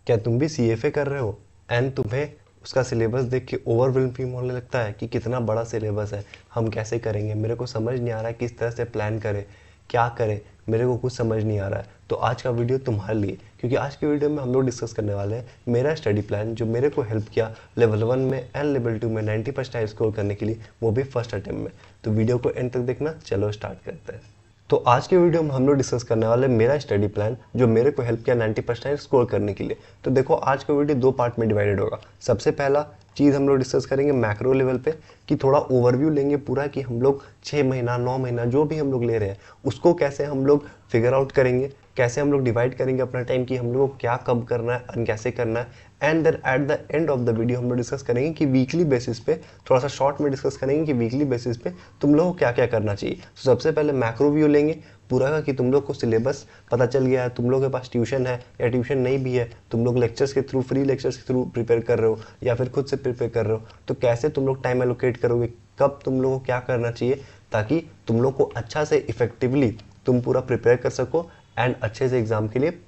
क्या तुम भी सीएफए कर रहे हो एंड तुम्हें उसका सिलेबस देख के ओवरवेलम फील होने लगता है कि कितना बड़ा सिलेबस है, हम कैसे करेंगे, मेरे को समझ नहीं आ रहा है किस तरह से प्लान करें, क्या करें, मेरे को कुछ समझ नहीं आ रहा है। तो आज का वीडियो तुम्हारे लिए, क्योंकि आज के वीडियो में हम लोग डिस्कस करने वाले हैं मेरा स्टडी प्लान जो मेरे को हेल्प किया लेवल 1 में एंड लेवल 2 में 90% स्कोर करने के लिए, वो भी फर्स्ट अटेम्प्ट में। तो वीडियो को एंड तक देखना। चलो स्टार्ट करते हैं। तो आज के वीडियो में हम लोग डिस्कस करने वाले मेरा स्टडी प्लान जो मेरे को हेल्प किया 90% स्कोर करने के लिए। तो देखो आज का वीडियो दो पार्ट में डिवाइडेड होगा। सबसे पहला चीज़ हम लोग डिस्कस करेंगे मैक्रो लेवल पे, कि थोड़ा ओवरव्यू लेंगे पूरा, कि हम लोग 6 महीना 9 महीना जो भी हम लोग ले रहे हैं उसको कैसे हम लोग फिगर आउट करेंगे, कैसे हम लोग डिवाइड करेंगे अपना टाइम, कि हम लोग को क्या कब करना है और कैसे करना है। And then at the end of the video हम लोग डिस्कस करेंगे कि वीकली बेसिस पे, थोड़ा सा शॉर्ट में डिस्कस करेंगे कि वीकली बेसिस पे तुम लोग को क्या क्या करना चाहिए। तो सबसे पहले मैक्रो व्यू लेंगे पूरा का, कि तुम लोग को सिलेबस पता चल गया है, तुम लोग के पास ट्यूशन है या ट्यूशन नहीं भी है, तुम लोग लेक्चर्स के थ्रू, फ्री लेक्चर्स के थ्रू प्रिपेयर कर रहे हो या फिर खुद से प्रिपेयर कर रहे हो, तो कैसे तुम लोग टाइम एलोकेट करोगे, कब तुम लोग को क्या करना चाहिए, ताकि तुम लोग को अच्छा से इफेक्टिवली तुम पूरा प्रिपेयर कर सको एंड अच्छे से एग्जाम के लिए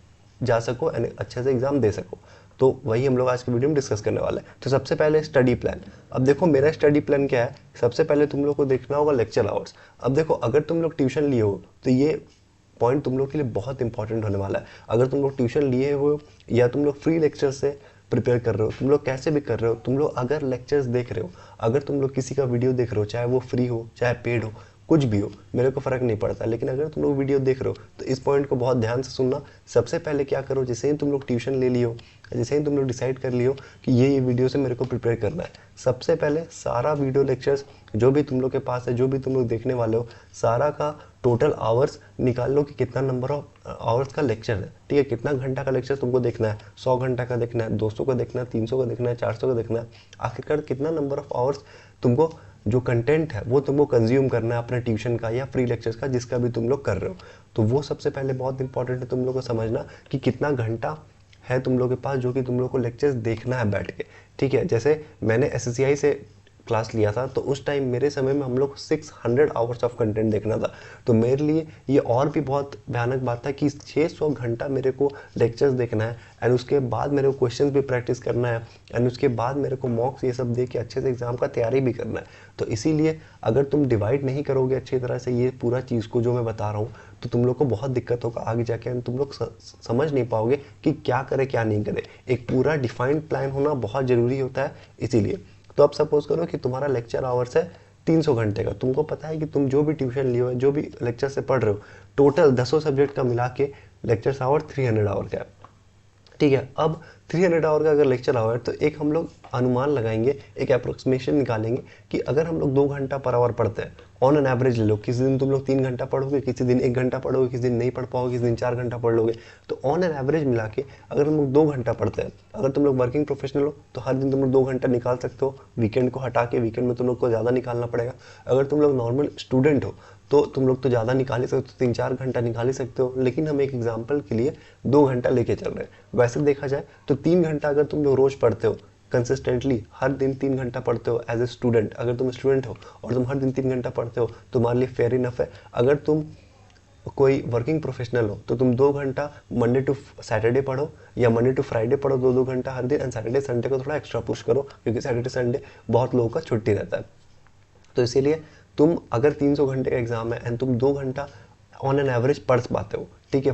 जा सको एंड अच्छे से एग्जाम दे सको। तो वही हम लोग आज की वीडियो में डिस्कस करने वाले हैं। तो सबसे पहले स्टडी प्लान। अब देखो मेरा स्टडी प्लान क्या है। सबसे पहले तुम लोग को देखना होगा लेक्चर आवर्स। अब देखो अगर तुम लोग ट्यूशन लिए हो तो ये पॉइंट तुम लोग के लिए बहुत इंपॉर्टेंट होने वाला है। अगर तुम लोग ट्यूशन लिए हो या तुम लोग फ्री लेक्चर से प्रिपेयर कर रहे हो, तुम लोग कैसे भी कर रहे हो, तुम लोग अगर लेक्चर्स देख रहे हो, अगर तुम लोग किसी का वीडियो देख रहे हो, चाहे वो फ्री हो चाहे पेड हो, कुछ भी हो, मेरे को फ़र्क नहीं पड़ता, लेकिन अगर तुम लोग वीडियो देख रहे हो तो इस पॉइंट को बहुत ध्यान से सुनना। सबसे पहले क्या करो, जैसे ही तुम लोग ट्यूशन ले लियो, जैसे ही तुम लोग डिसाइड कर लियो कि ये वीडियो से मेरे को प्रिपेयर करना है, सबसे पहले सारा वीडियो लेक्चर्स जो भी तुम लोग के पास है, जो भी तुम लोग देखने वाले हो, सारा का टोटल आवर्स निकाल लो कि कितना नंबर ऑफ आवर्स का लेक्चर है। ठीक है, कितना घंटा का लेक्चर तुमको देखना है, 100 घंटा का देखना है, 200 का देखना है, 300 का देखना है, 400 का देखना है, आखिरकार कितना नंबर ऑफ आवर्स तुमको जो कंटेंट है वो तुमको कंज्यूम करना है अपने ट्यूशन का या फ्री लेक्चर्स का, जिसका भी तुम लोग कर रहे हो। तो वो सबसे पहले बहुत इंपॉर्टेंट है तुम लोग को समझना कि कितना घंटा है तुम लोग के पास जो कि तुम लोग को लेक्चर्स देखना है बैठ के। ठीक है, जैसे मैंने एसएससीआई से क्लास लिया था तो उस टाइम मेरे समय में हम लोग 600 आवर्स ऑफ कंटेंट देखना था। तो मेरे लिए ये और भी बहुत भयानक बात था कि 600 घंटा मेरे को लेक्चर्स देखना है एंड उसके बाद मेरे को क्वेश्चंस भी प्रैक्टिस करना है एंड उसके बाद मेरे को मॉक्स ये सब दे के अच्छे से एग्जाम का तैयारी भी करना है। तो इसीलिए अगर तुम डिवाइड नहीं करोगे अच्छी तरह से ये पूरा चीज़ को जो मैं बता रहा हूँ, तो तुम लोग को बहुत दिक्कत होगा आगे जाके एंड तुम लोग समझ नहीं पाओगे कि क्या करे क्या नहीं करे। एक पूरा डिफाइंड प्लान होना बहुत ज़रूरी होता है इसीलिए। तो अब सपोज करो कि तुम्हारा लेक्चर आवर्स है 300 घंटे का, तुमको पता है कि तुम जो भी ट्यूशन लियो है, जो भी लेक्चर से पढ़ रहे हो, टोटल 10 सब्जेक्ट का मिला के लेक्चर आवर 300 आवर का है। ठीक है, अब 300 आवर का अगर लेक्चर आवर है तो एक हम लोग अनुमान लगाएंगे, एक अप्रोक्सीमेशन निकालेंगे कि अगर हम लोग 2 घंटा पर आवर पढ़ते हैं, ऑन एन एवरेज ले लो, किसी दिन तुम लोग 3 घंटा पढ़ोगे, किसी दिन 1 घंटा पढ़ोगे, किसी दिन नहीं पढ़ पाओगे, किसी दिन 4 घंटा पढ़ लोगे, तो ऑन एन एवरेज मिला के अगर हम लोग 2 घंटा पढ़ते हैं, अगर तुम लोग वर्किंग प्रोफेशनल हो तो हर दिन तुम लोग 2 घंटा निकाल सकते हो, वीकेंड को हटा के, वीकेंड में तुम लोग को ज़्यादा निकालना पड़ेगा। अगर तुम लोग नॉर्मल स्टूडेंट हो तो तुम लोग तो ज़्यादा निकाल ही सकते हो, 3-4 घंटा निकाल ही सकते हो, लेकिन हम एक एग्जाम्पल के लिए 2 घंटा लेके चल रहे हैं। वैसे देखा जाए तो 3 घंटा अगर तुम लोग रोज़ पढ़ते हो कंसिस्टेंटली, हर दिन 3 घंटा पढ़ते हो एज ए स्टूडेंट, अगर तुम स्टूडेंट हो और तुम हर दिन 3 घंटा पढ़ते हो, तुम्हारे लिए फेयर इनफ है। अगर तुम कोई वर्किंग प्रोफेशनल हो तो तुम 2 घंटा मंडे टू सैटरडे पढ़ो या मंडे टू फ्राइडे पढ़ो, 2-2 घंटा हर दिन, एंड सैटरडे संडे को थोड़ा एक्स्ट्रा पुश करो, क्योंकि सैटरडे संडे बहुत लोगों का छुट्टी रहता है। तो इसीलिए तुम अगर 300 घंटे का एग्जाम है एंड तुम 2 घंटा ऑन एन एवरेज पढ़ पाते हो, ठीक है,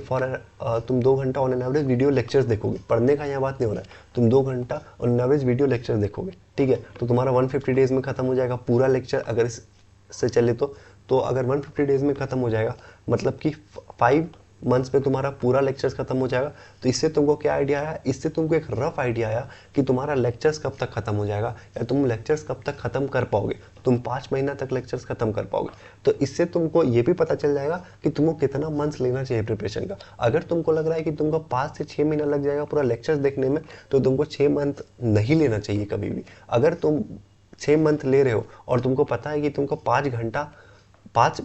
तुम 2 घंटा on an average video lectures देखोगे, पढ़ने का यहाँ बात नहीं हो रहा है, तुम 2 घंटा on an average video lectures देखोगे, ठीक है, तो तुम्हारा 150 डेज में खत्म हो जाएगा पूरा लेक्चर। अगर इससे चले तो अगर 150 डेज में खत्म हो जाएगा, मतलब कि 5 मंथ्स में तुम्हारा पूरा लेक्चर्स खत्म हो जाएगा। तो इससे तुमको क्या आइडिया आया, इससे तुमको एक रफ आइडिया आया कि तुम्हारा लेक्चर्स कब तक खत्म हो जाएगा या तुम लेक्चर्स कब तक खत्म कर पाओगे, तुम 5 महीना तक लेक्चर्स खत्म कर पाओगे। तो इससे तुमको ये भी पता चल जाएगा कि तुमको कितना मंथ्स लेना चाहिए प्रिपरेशन का। अगर तुमको लग रहा है कि तुमको 5 से 6 महीना लग जाएगा पूरा लेक्चर्स देखने में, तो तुमको 6 मंथ नहीं लेना चाहिए कभी भी। अगर तुम 6 मंथ ले रहे हो और तुमको पता है कि तुमको 5 घंटा 5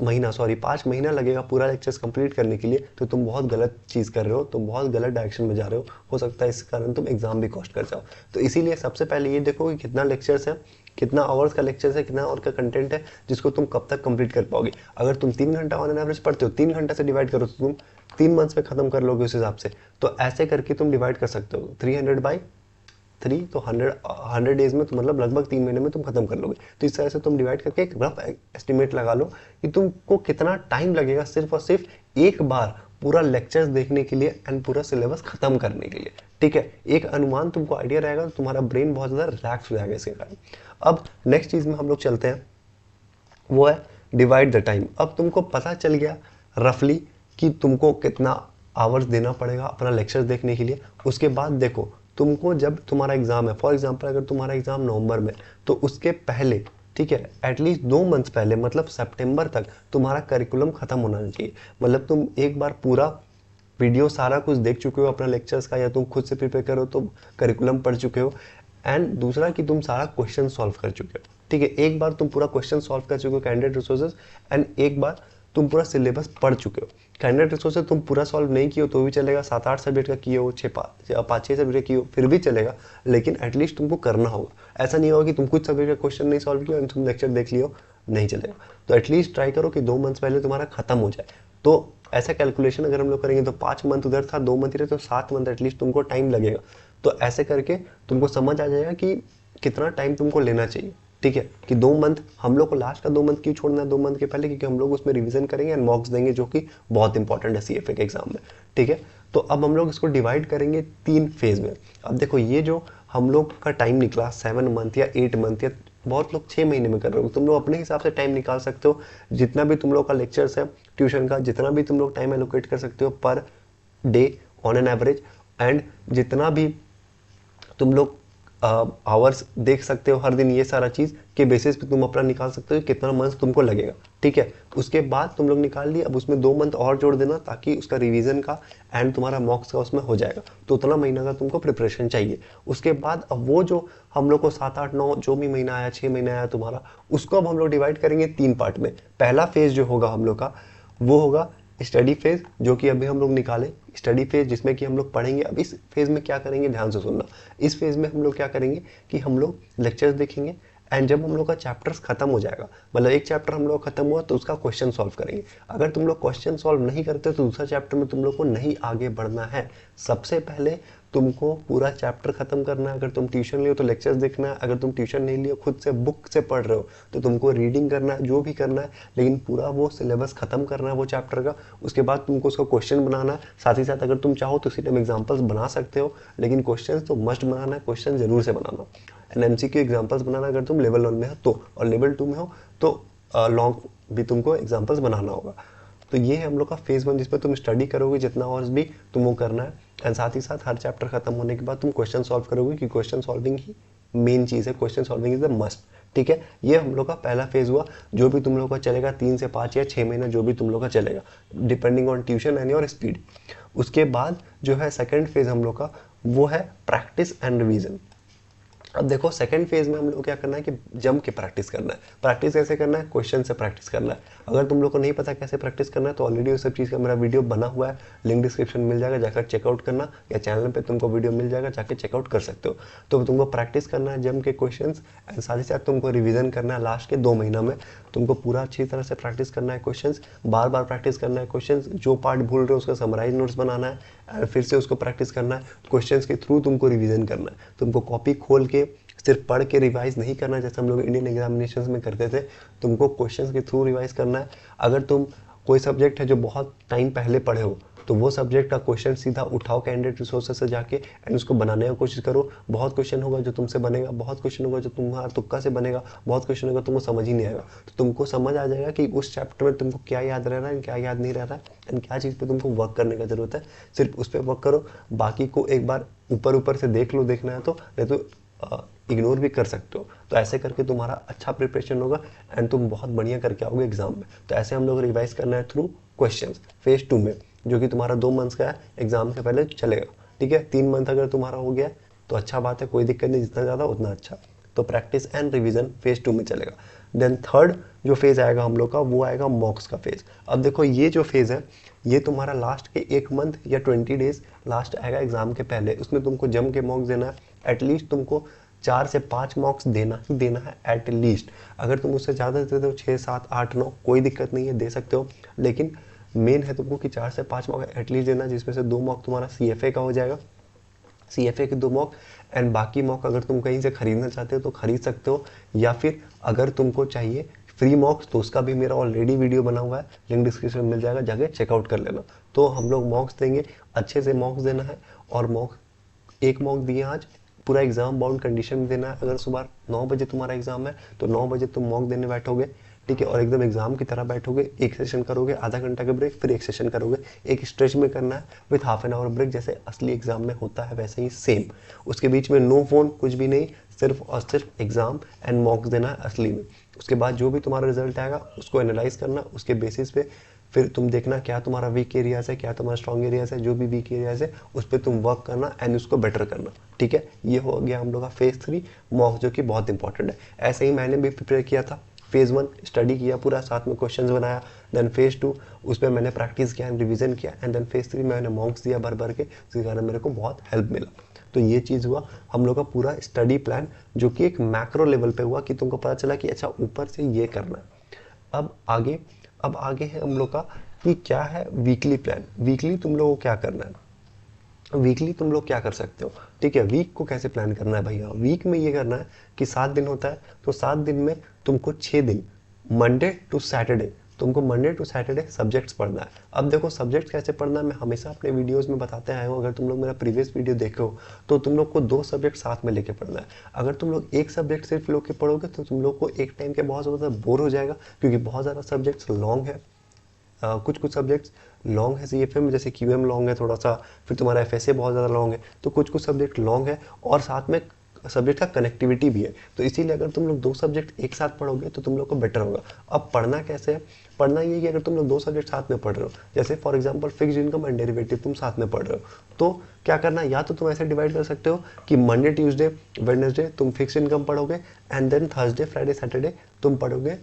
महीना लगेगा पूरा लेक्चर्स कंप्लीट करने के लिए, तो तुम बहुत गलत चीज़ कर रहे हो, तुम बहुत गलत डायरेक्शन में जा रहे हो सकता है इस कारण तुम एग्जाम भी कॉस्ट कर जाओ। तो इसीलिए सबसे पहले ये देखो कि कितना लेक्चर्स है, कितना आवर्स का लेक्चर्स है, कितना आवर का कंटेंट है, जिसको तुम कब तक कंप्लीट कर पाओगे। अगर तुम 3 घंटा ऑन एन एवरेज पढ़ते हो, 3 घंटे से डिवाइड करो तो तुम 3 मंथ्स में खत्म कर लोगे उस हिसाब से। तो ऐसे करके तुम डिवाइड कर सकते हो 300/3, तो 100 डेज में तो मतलब लगभग 3 महीने में तुम खत्म कर लोगे। तो इस तरह से तुम डिवाइड करके एक रफ एस्टिमेट लगा लो कि तुमको कितना टाइम लगेगा सिर्फ और सिर्फ एक बार पूरा लेक्चर्स देखने के लिए एंड पूरा सिलेबस खत्म करने के लिए। ठीक है, एक अनुमान तुमको आइडिया रहेगा तो तुम्हारा ब्रेन बहुत ज़्यादा रिलैक्स हो जाएगा इसके कारण। अब नेक्स्ट चीज़ में हम लोग चलते हैं, वो है डिवाइड द टाइम। अब तुमको पता चल गया रफली कि तुमको कितना आवर्स देना पड़ेगा अपना लेक्चर देखने के लिए। उसके बाद देखो तुमको जब तुम्हारा एग्जाम है, फॉर एग्जांपल अगर तुम्हारा एग्जाम नवंबर में, तो उसके पहले, ठीक है, एटलीस्ट 2 मंथ्स पहले मतलब सितंबर तक तुम्हारा करिकुलम खत्म होना चाहिए। मतलब तुम एक बार पूरा वीडियो सारा कुछ देख चुके हो अपना लेक्चर्स का, या तुम खुद से प्रिपेयर करो तो करिकुलम पढ़ चुके हो, एंड दूसरा कि तुम सारा क्वेश्चन सॉल्व कर चुके हो। ठीक है, एक बार तुम पूरा क्वेश्चन सॉल्व कर चुके हो कैंडिडेट रिसोर्सेज, एंड एक बार तुम पूरा सिलेबस पढ़ चुके हो। कैंडिडेट रिसोर्सेज तुम पूरा सॉल्व नहीं किए हो तो भी चलेगा, 7-8 सब्जेक्ट का किए हो, 5-6 सब्जेक्ट किए हो फिर भी चलेगा, लेकिन एटलीस्ट तुमको करना होगा। ऐसा नहीं होगा कि तुम कुछ सब्जेक्ट का क्वेश्चन नहीं सॉल्व किया और तुम लेक्चर देख लियो, नहीं चलेगा। तो एटलीस्ट ट्राई करो कि 2 मंथ्स पहले तुम्हारा खत्म हो जाए। तो ऐसा कैलकुलेशन अगर हम लोग करेंगे तो 5 मंथ उधर था, 2 मंथ इधर, तो 7 मंथ एटलीस्ट तुमको टाइम लगेगा। तो ऐसे करके तुमको समझ आ जाएगा कि कितना टाइम तुमको लेना चाहिए। ठीक है, कि 2 मंथ हम लोग को लास्ट का 2 मंथ क्यों छोड़ना है 2 मंथ के पहले, क्योंकि हम लोग उसमें रिवीजन करेंगे एंड मॉक्स देंगे, जो कि बहुत इंपॉर्टेंट है सीएफए के एग्जाम में। ठीक है, तो अब हम लोग इसको डिवाइड करेंगे 3 फेज में। अब देखो ये जो हम लोग का टाइम निकला 7 मंथ या 8 मंथ, या बहुत लोग 6 महीने में कर रहे हो, तुम लोग अपने हिसाब से टाइम निकाल सकते हो। जितना भी तुम लोग का लेक्चर्स है ट्यूशन का, जितना भी तुम लोग टाइम एलोकेट कर सकते हो per day on an average, and जितना भी तुम लोग आवर्स देख सकते हो हर दिन, ये सारा चीज़ के बेसिस पे तुम अपना निकाल सकते हो कितना मंथ तुमको लगेगा। ठीक है, उसके बाद तुम लोग निकाल लिए, अब उसमें 2 मंथ और जोड़ देना ताकि उसका रिवीजन का एंड तुम्हारा मॉक्स का उसमें हो जाएगा। तो उतना महीना का तुमको प्रिपरेशन चाहिए। उसके बाद अब वो जो हम लोग को 7-8-9 जो भी महीना आया, 6 महीना आया तुम्हारा, उसको अब हम लोग डिवाइड करेंगे 3 पार्ट में। पहला फेज जो होगा हम लोग का, वो होगा स्टडी फेज, जो कि अभी हम लोग निकाले स्टडी फेज, जिसमें कि हम लोग पढ़ेंगे। अब इस फेज में क्या करेंगे, ध्यान से सुनना। इस फेज में हम लोग क्या करेंगे कि हम लोग लेक्चर्स देखेंगे, एंड जब हम लोग का चैप्टर्स खत्म हो जाएगा, मतलब एक चैप्टर हम लोग खत्म हुआ तो उसका क्वेश्चन सॉल्व करेंगे। अगर तुम लोग क्वेश्चन सॉल्व नहीं करते तो दूसरा चैप्टर में तुम लोग को नहीं आगे बढ़ना है। सबसे पहले तुमको पूरा चैप्टर खत्म करना है। अगर तुम ट्यूशन लियो तो लेक्चर्स देखना है, अगर तुम ट्यूशन नहीं लियो खुद से बुक से पढ़ रहे हो तो तुमको रीडिंग करना है, जो भी करना है, लेकिन पूरा वो सिलेबस खत्म करना है वो चैप्टर का। उसके बाद तुमको उसका क्वेश्चन बनाना है। साथ ही साथ अगर तुम चाहो तो उसी टाइम एग्जाम्पल्स बना सकते हो, लेकिन क्वेश्चन तो मस्ट बनाना है, क्वेश्चन जरूर से बनाना। एंड एमसीक्यू एग्जाम्पल्स बनाना अगर तुम लेवल 1 में हो तो, और लेवल 2 में हो तो लॉन्ग भी तुमको एग्जाम्पल्स बनाना होगा। तो ये है हम लोग का फेज 1, जिसमें तुम स्टडी करोगे जितना आवर्स भी तुम वो करना है, एंड साथ ही साथ हर चैप्टर खत्म होने के बाद तुम क्वेश्चन सॉल्व करोगे, कि क्वेश्चन सॉल्विंग ही मेन चीज़ है, question solving is the must. ठीक है, ये हम लोग का पहला फेज हुआ, जो भी तुम लोग का चलेगा 3 से 5 या 6 महीना, जो भी तुम लोग का चलेगा depending on tuition and your speed. उसके बाद जो है सेकेंड फेज हम लोग का, वो है प्रैक्टिस एंड रिवीजन। अब देखो सेकंड फेज में हम लोग क्या करना है कि जम के प्रैक्टिस करना है। प्रैक्टिस कैसे करना है, क्वेश्चन से प्रैक्टिस करना है। अगर तुम लोग को नहीं पता कैसे प्रैक्टिस करना है तो ऑलरेडी उस सब चीज़ का मेरा वीडियो बना हुआ है, लिंक डिस्क्रिप्शन मिल जाएगा, जाकर चेकआउट करना, या चैनल पे तुमको वीडियो मिल जाएगा, जाकर चेकआउट कर सकते हो। तो तुमको प्रैक्टिस करना है जम के क्वेश्चंस, एंड साथ ही साथ तुमको रिविजन करना है। लास्ट के 2 महीना में तुमको पूरा अच्छी तरह से प्रैक्टिस करना है क्वेश्चंस, बार बार प्रैक्टिस करना है क्वेश्चंस। जो पार्ट भूल रहे हो उसका समराइज नोट्स बनाना है, और फिर से उसको प्रैक्टिस करना है। क्वेश्चंस के थ्रू तुमको रिविजन करना है। तुमको कॉपी खोल के सिर्फ पढ़ के रिवाइज नहीं करना जैसे हम लोग इंडियन एग्जामिनेशंस में करते थे। तुमको क्वेश्चंस के थ्रू रिवाइज करना है। अगर तुम कोई सब्जेक्ट है जो बहुत टाइम पहले पढ़े हो तो वो सब्जेक्ट का क्वेश्चन सीधा उठाओ कैंडिडेट रिसोर्सेज से जाके, एंड उसको बनाने की कोशिश करो। बहुत क्वेश्चन होगा जो तुमसे बनेगा, बहुत क्वेश्चन होगा जो तुम्हारा तुक्का से बनेगा, बहुत क्वेश्चन होगा तुमको समझ ही नहीं आएगा। तो तुमको समझ आ जाएगा कि उस चैप्टर में तुमको क्या याद रह रहा है, क्या याद नहीं रह रहा है, एंड क्या चीज़ पे तुमको वर्क करने का जरूरत है। सिर्फ उस पर वर्क करो, बाकी को एक बार ऊपर ऊपर से देख लो, देखना है तो, नहीं तो इग्नोर भी कर सकते हो। तो ऐसे करके तुम्हारा अच्छा प्रिपरेशन होगा एंड तुम बहुत बढ़िया करके आओगे एग्जाम में। तो ऐसे हम लोग रिवाइज करना है थ्रू क्वेश्चंस फेज 2 में, जो कि तुम्हारा 2 मंथ्स का है, एग्जाम से पहले चलेगा। ठीक है, 3 मंथ अगर तुम्हारा हो गया तो अच्छा बात है, कोई दिक्कत नहीं, जितना ज़्यादा उतना अच्छा। तो प्रैक्टिस एंड रिवीजन फेज 2 में चलेगा। देन थर्ड जो फेज़ आएगा हम लोग का वो आएगा मॉक्स का फेज़। अब देखो ये जो फेज़ है ये तुम्हारा लास्ट के 1 मंथ या 20 डेज लास्ट आएगा एग्जाम के पहले। उसमें तुमको जम के मॉक्स देना है, एटलीस्ट तुमको 4 से 5 मॉक्स देना ही देना है एटलीस्ट। अगर तुम उससे ज़्यादा देते हो 6, 7, 8, 9 कोई दिक्कत नहीं है, दे सकते हो, लेकिन मेन है तुमको कि 4 से 5 मॉक एटलीस्ट देना, जिसमें से 2 मॉक तुम्हारा CFA का हो जाएगा, CFA के 2 मॉक, एंड बाकी मॉक अगर तुम कहीं से खरीदना चाहते हो तो खरीद सकते हो, या फिर अगर तुमको चाहिए फ्री मॉक्स तो उसका भी मेरा ऑलरेडी वीडियो बना हुआ है, लिंक डिस्क्रिप्शन में मिल जाएगा, जाके चेकआउट कर लेना। तो हम लोग मॉक्स देंगे, अच्छे से मॉक्स देना है, और एक मॉक दिए आज, पूरा एग्जाम बाउंड कंडीशन में देना है। अगर सुबह 9 बजे तुम्हारा एग्जाम है तो 9 बजे तुम मॉक देने बैठोगे, ठीक है, और एकदम एग्जाम की तरह बैठोगे, एक सेशन करोगे, आधा घंटा का ब्रेक, फिर एक सेशन करोगे, एक स्ट्रेच में करना है with half an hour break, जैसे असली एग्जाम में होता है वैसे ही सेम। उसके बीच में नो फोन, कुछ भी नहीं, सिर्फ और सिर्फ एग्जाम एंड मॉक्स देना है असली में। उसके बाद जो भी तुम्हारा रिजल्ट आएगा उसको एनालाइज करना, उसके बेसिस पे फिर तुम देखना क्या तुम्हारा वीक एरियाज है, क्या तुम्हारा स्ट्रॉन्ग एरियाज है, जो भी वीक एरियाज है उस पर तुम वर्क करना एंड उसको बेटर करना, ठीक है। ये हो गया हम लोग का फेज 3 मॉक, जो कि बहुत इंपॉर्टेंट है। ऐसे ही मैंने भी प्रिपेयर किया था, फेज़ 1 स्टडी किया पूरा, साथ में क्वेश्चंस बनाया, देन फेज़ 2 उस पर मैंने प्रैक्टिस किया, रिवीजन किया, एंड देन फेज़ 3 मैंने मॉक्स दिया भर भर के, जिसके कारण मेरे को बहुत हेल्प मिला। तो ये चीज़ हुआ हम लोग का पूरा स्टडी प्लान, जो कि एक मैक्रो लेवल पे हुआ कि तुमको पता चला कि अच्छा ऊपर से ये करना है। अब आगे है हम लोग का कि क्या है वीकली प्लान। वीकली तुम लोगों को क्या करना है, वीकली तुम लोग क्या कर सकते हो, ठीक है। वीक को कैसे प्लान करना है भैया, वीक में ये करना है कि 7 दिन होता है, तो 7 दिन में तुमको 6 दिन मंडे टू सैटरडे, तुमको मंडे टू सैटरडे सब्जेक्ट्स पढ़ना है। अब देखो सब्जेक्ट्स कैसे पढ़ना है, मैं हमेशा अपने वीडियोस में बताते आया हूँ। अगर तुम लोग मेरा प्रीवियस वीडियो देखे हो तो तुम लोग को 2 सब्जेक्ट साथ में लेके पढ़ना है। अगर तुम लोग एक सब्जेक्ट सिर्फ लोग के पढ़ोगे तो तुम लोग को एक टाइम के बहुत ज़्यादा बोर हो जाएगा, क्योंकि बहुत ज़्यादा सब्जेक्ट्स लॉन्ग है। कुछ सब्जेक्ट्स लॉन्ग है CFA में, जैसे QM लॉन्ग है थोड़ा सा, फिर तुम्हारा FSA बहुत ज़्यादा लॉन्ग है, तो कुछ सब्जेक्ट लॉन्ग है और साथ में सब्जेक्ट का कनेक्टिविटी भी है। तो इसीलिए अगर तुम लोग 2 सब्जेक्ट एक साथ पढ़ोगे तो तुम लोग को बेटर होगा। अब पढ़ना कैसे है, पढ़ना ये कि अगर तुम लोग 2 सब्जेक्ट साथ में पढ़ रहे हो, जैसे for example fixed income and derivative तुम साथ में पढ़ रहे हो, तो क्या करना है, या तो तुम ऐसे डिवाइड कर सकते हो कि मंडे ट्यूसडे वेडनेसडे तुम फिक्स्ड इनकम पढ़ोगे, and then Thursday Friday Saturday तुम पढ़ोगे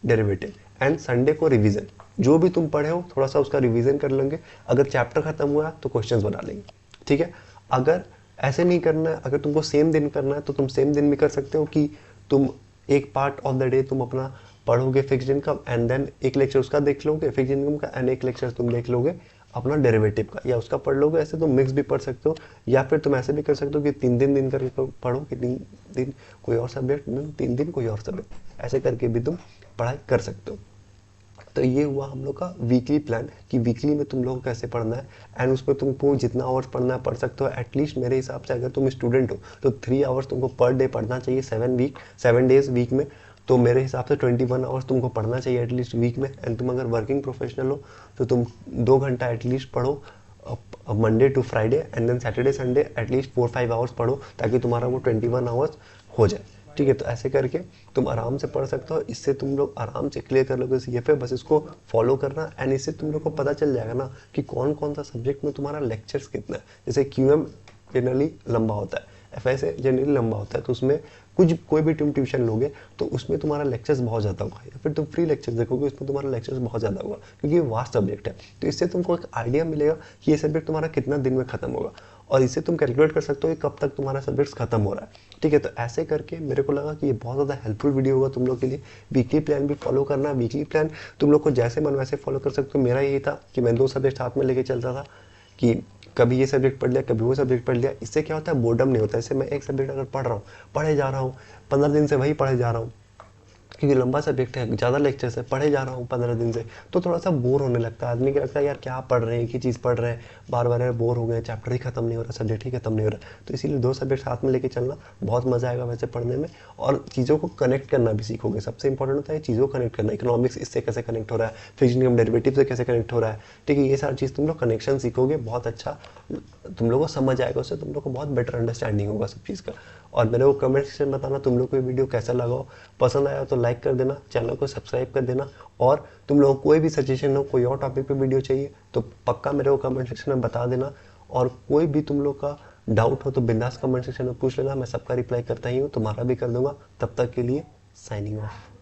डेरिवेटिव, एंड संडे को रिवीजन, जो भी तुम पढ़े हो थोड़ा सा उसका रिवीजन कर लेंगे। अगर चैप्टर खत्म हुआ तो क्वेश्चंस बना लेंगे, ठीक है। अगर ऐसे नहीं करना है, अगर तुमको सेम दिन करना है तो तुम सेम दिन भी कर सकते हो कि तुम एक पार्ट ऑफ द डे तुम अपना पढ़ोगे फिक्स्ड इनकम, एंड देन एक लेक्चर उसका देख लोगे फिक्स्ड इनकम का, एंड एक लेक्चर तुम देख लोगे अपना डेरिवेटिव का, या उसका पढ़ लोगे। ऐसे तुम मिक्स भी पढ़ सकते हो, या फिर तुम ऐसे भी कर सकते हो कि 3 दिन करके पढ़ो, कि 3 दिन कोई और सब्जेक्ट, 3 दिन कोई और सब्जेक्ट, ऐसे करके भी तुम पढ़ाई कर सकते हो। तो ये हुआ हम लोग का वीकली प्लान कि वीकली में तुम लोग को कैसे पढ़ना है, एंड उसमें तुमको जितना आवर्स पढ़ना है पढ़ सकते हो। एटलीस्ट मेरे हिसाब से अगर तुम स्टूडेंट हो तो 3 आवर्स तुमको पर डे पढ़ना चाहिए, 7 डेज वीक में। तो मेरे हिसाब से 21 आवर्स तुमको पढ़ना चाहिए एटलीस्ट वीक में। एंड तुम अगर वर्किंग प्रोफेशनल हो तो तुम 2 घंटा एटलीस्ट पढ़ो Monday to Friday, and then Saturday Sunday at least 4-5 hours पढ़ो, ताकि तुम्हारा वो 21 आवर्स हो जाए, ठीक है। तो ऐसे करके तुम आराम से पढ़ सकते हो, इससे तुम लोग आराम से क्लियर कर लोगे CFA। बस इसको फॉलो करना, एंड इससे तुम लोग को पता चल जाएगा ना कि कौन कौन सा सब्जेक्ट में तुम्हारा लेक्चर्स कितना है। जैसे QM जनरली लंबा होता है, FSA जनरली लंबा होता है, तो उसमें कोई भी तुम ट्यूशन लोगे तो उसमें तुम्हारा लेक्चर्स बहुत ज़्यादा होगा, या फिर तुम फ्री लेक्चर देखोगे उसमें तुम्हारा लेक्चर्स बहुत ज़्यादा होगा, क्योंकि ये वास्ट सब्जेक्ट है। तो इससे तुमको एक आइडिया मिलेगा कि ये सब्जेक्ट तुम्हारा कितना दिन में खत्म होगा, और इससे तुम कैलकुलेट कर सकते हो कि कब तक तुम्हारा सब्जेक्ट खत्म हो रहा है, ठीक है। तो ऐसे करके मेरे को लगा कि ये बहुत ज़्यादा हेल्पफुल वीडियो होगा तुम लोग के लिए। वीकली प्लान भी फॉलो करना, वीकली प्लान तुम लोग को जैसे मन वैसे फॉलो कर सकते हो। मेरा यही था कि मैं 2 सब्जेक्ट साथ में लेके चलता था, कि कभी ये सब्जेक्ट पढ़ लिया कभी वो सब्जेक्ट पढ़ लिया। इससे क्या होता है, बोर्डम नहीं होता। इससे मैं एक सब्जेक्ट अगर पढ़ रहा हूँ, पढ़े जा रहा हूँ, 15 दिन से वही पढ़े जा रहा हूँ, क्योंकि लंबा सब्जेक्ट है, ज़्यादा लेक्चर्स है, पढ़े जा रहा हूँ 15 दिन से, तो थोड़ा सा बोर होने लगता है आदमी को। लगता है यार क्या पढ़ रहे हैं, एक ही चीज़ पढ़ रहे हैं, बार बार बोर हो गए, चैप्टर ही खत्म नहीं हो रहा, सब्जेक्ट ही खत्म नहीं हो रहा। तो इसीलिए 2 सब्जेक्ट साथ में लेके चलना, बहुत मजा आएगा वैसे पढ़ने में, और चीज़ों को कनेक्ट करना भी सीखोगे। सबसे इंपॉर्टेंट होता है चीज़ों को कनेक्ट करना। इकोनॉमिक्स इससे कैसे कनेक्ट हो रहा है, फिक्स्ड इनकम डेरिवेटिव से कैसे कनेक्ट हो रहा है, ठीक है। ये सारी चीज़ तुम लोग कनेक्शन सीखोगे, बहुत अच्छा तुम लोग को समझ आएगा, उससे तुम लोग को बहुत बेटर अंडरस्टैंडिंग होगा सब चीज़ का। और मेरे को कमेंट सेक्शन में बताना तुम लोग को ये वीडियो कैसा लगा हो। पसंद आया तो लाइक कर देना, चैनल को सब्सक्राइब कर देना, और तुम लोग को कोई भी सजेशन हो, कोई और टॉपिक पे वीडियो चाहिए तो पक्का मेरे को कमेंट सेक्शन में बता देना। और कोई भी तुम लोग का डाउट हो तो बिंदास कमेंट सेक्शन में पूछ लेना, मैं सबका रिप्लाई करता ही हूँ, तुम्हारा भी कर दूंगा। तब तक के लिए साइनिंग ऑफ।